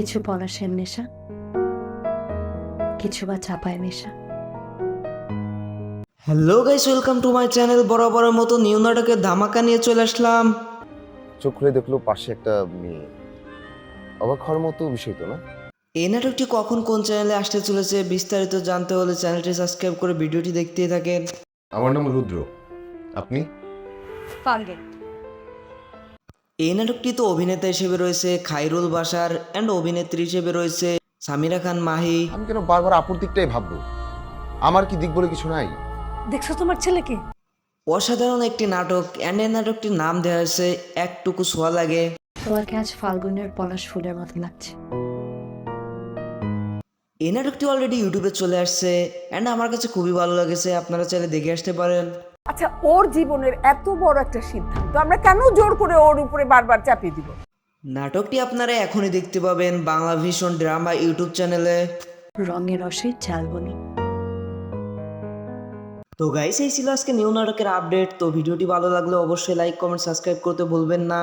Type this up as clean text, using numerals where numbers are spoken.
কিছু পলাশের নেশা, কিছু বা চাপায় নেশা। Hello guys, welcome to my channel. বরাবরের মতো নিউ নাটকের ধামাকা নিয়ে চলে আসলাম। চোখ খুলে দেখলো পাশে একটা মেয়ে। অবাক হওয়ার মতো বিষয় তো না? এই নাটকটি কখন কোন চ্যানেলে আসতে চলেছে বিস্তারিত জানতে হলে চ্যানেলটি সাবস্ক্রাইব করে ভিডিওটি দেখতেই থাকেন। আমার নাম রুদ্র। আপনি? ফাঙ্গেট। এই নাটকটিতে অভিনেতা হিসেবে রয়েছে খাইরুল বাশার অ্যান্ড অভিনেত্রী হিসেবে রয়েছে সামিরা খান মাহি। আমি কেন বারবার আপুর দিকটাই ভাববো? আমার কি দিক বলে কিছু নাই? দেখছো তোমার ছেলেকে? অসাধারণ একটি নাটক অ্যান্ড এই নাটকটির নাম দেওয়া হয়েছে একটুকু ছোঁয়া লাগে। তোমাকে আজ ফাল্গুনের পলাশ ফুলের মতো লাগছে। এই নাটকটি অলরেডি ইউটিউবে চলে আসছে অ্যান্ড আমার কাছে খুবই ভালো লেগেছে, আপনারা চাইলে দেখে আসতে পারেন। আচ্ছা, ওর জীবনের এত বড় একটা সিদ্ধান্ত আমরা কেন জোর করে ওর উপরে বারবার চাপিয়ে দিব? নাটকটি আপনারা এখনই দেখতে পাবেন বাংলা ভিশন ড্রামা ইউটিউব চ্যানেলে। রঙের রসে চালবনি। তো গাইস, এই ছিল আজকে নিউ নাটকের আপডেট। তো ভিডিওটি ভালো লাগলে অবশ্যই লাইক কমেন্ট সাবস্ক্রাইব করতে ভুলবেন না।